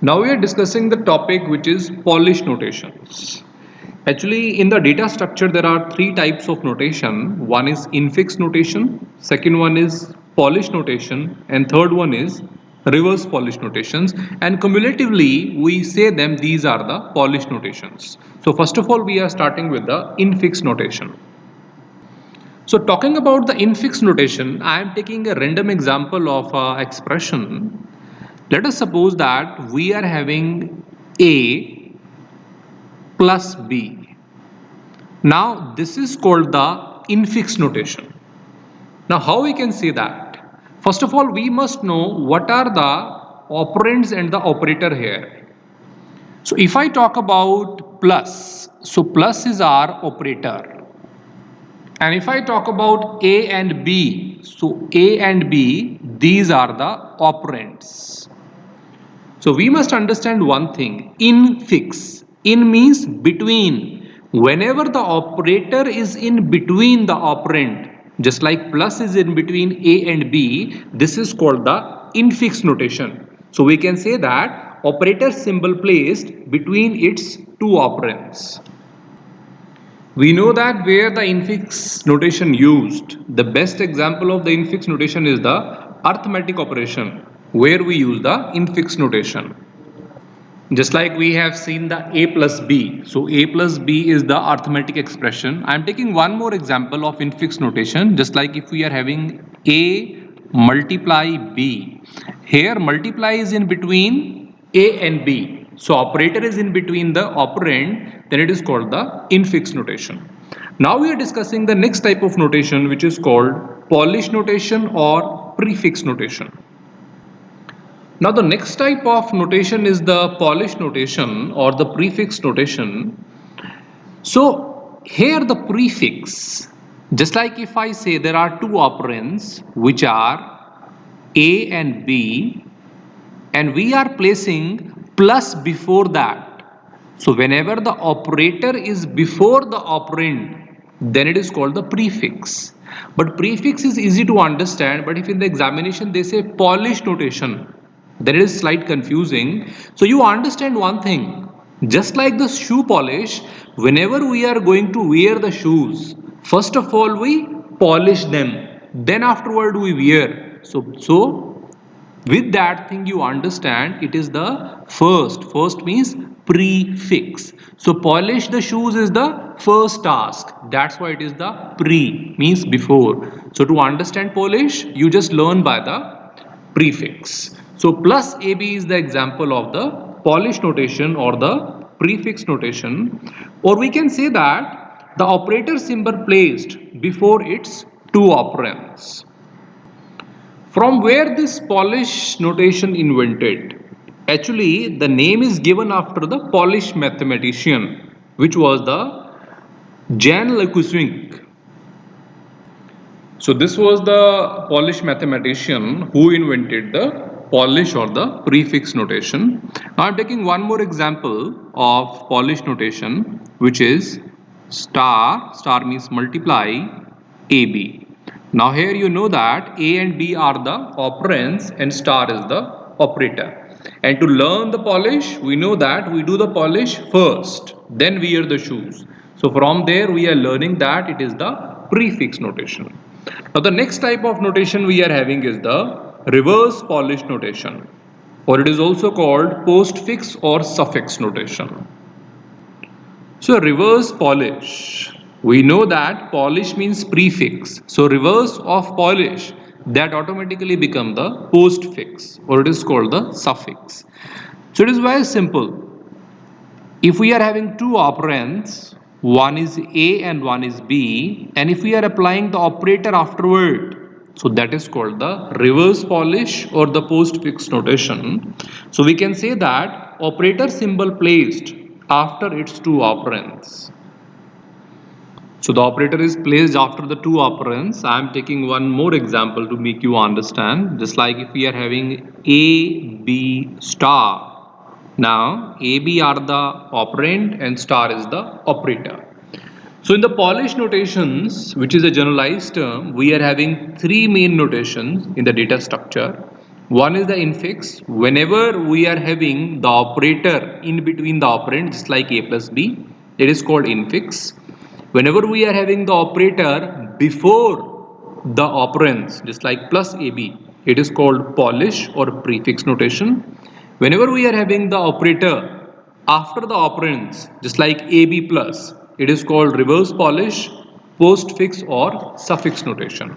Now we are discussing the topic which is Polish notations. Actually, in the data structure there are three types of notation. One is infix notation, second one is Polish notation, and third one is reverse Polish notations, and cumulatively we say them these are the Polish notations. So first of all we are starting with the infix notation. So talking about the infix notation, I am taking a random example of expression. Let us suppose that we are having A plus B. Now this is called the infix notation. Now how we can say that? First of all, we must know what are the operands and the operator here. So if I talk about plus, so plus is our operator. And if I talk about A and B, so A and B, these are the operands. So we must understand one thing, infix. In means between. Whenever the operator is in between the operand, just like plus is in between A and B, this is called the infix notation. So we can say that operator symbol placed between its two operands. We know that where the infix notation used, the best example of the infix notation is the arithmetic operation, where we use the infix notation. Just like we have seen the A plus B. So A plus B is the arithmetic expression. I am taking one more example of infix notation. Just like if we are having A multiply B. Here multiply is in between A and B. So operator is in between the operand, then it is called the infix notation. Now we are discussing the next type of notation, which is called Polish notation or prefix notation. Now the next type of notation is the Polish notation or the prefix notation. So here the prefix, just like if I say there are two operands which are A and B, and we are placing plus before that. So whenever the operator is before the operand, then it is called the prefix. But prefix is easy to understand, but if in the examination they say Polish notation, then it is slight confusing. So you understand one thing, just like the shoe polish, whenever we are going to wear the shoes, first of all we polish them, then afterward we wear. So with that thing you understand it is the first means prefix. So polish the shoes is the first task, that's why it is the pre means before. So to understand Polish you just learn by the prefix. So plus AB is the example of the Polish notation or the prefix notation, or we can say that the operator symbol placed before its two operands. From where this Polish notation invented? Actually, the name is given after the Polish mathematician, which was the Jan Lukasik. So this was the Polish mathematician who invented the Polish or the prefix notation. Now I am taking one more example of Polish notation, which is star. Star means multiply AB. Now here you know that A and B are the operands and star is the operator. And to learn the Polish, we know that we do the polish first, then wear the shoes. So from there we are learning that it is the prefix notation. Now the next type of notation we are having is the reverse Polish notation, or it is also called postfix or suffix notation. So reverse Polish. We know that Polish means prefix. So reverse of Polish, that automatically become the postfix, or it is called the suffix. So it is very simple. If we are having two operands, one is A and one is B, and if we are applying the operator afterward, so that is called the reverse Polish or the postfix notation. So we can say that operator symbol placed after its two operands. So the operator is placed after the two operands. I am taking one more example to make you understand. Just like if we are having A, B, star. Now AB are the operand and star is the operator. So in the Polish notations, which is a generalized term, we are having three main notations in the data structure. One is the infix. Whenever we are having the operator in between the operand, just like a plus b, it is called infix. Whenever we are having the operator before the operands, just like plus ab, it is called polish or prefix notation. Whenever we are having the operator after the operands, just like ab plus, it is called reverse polish, postfix or suffix notation.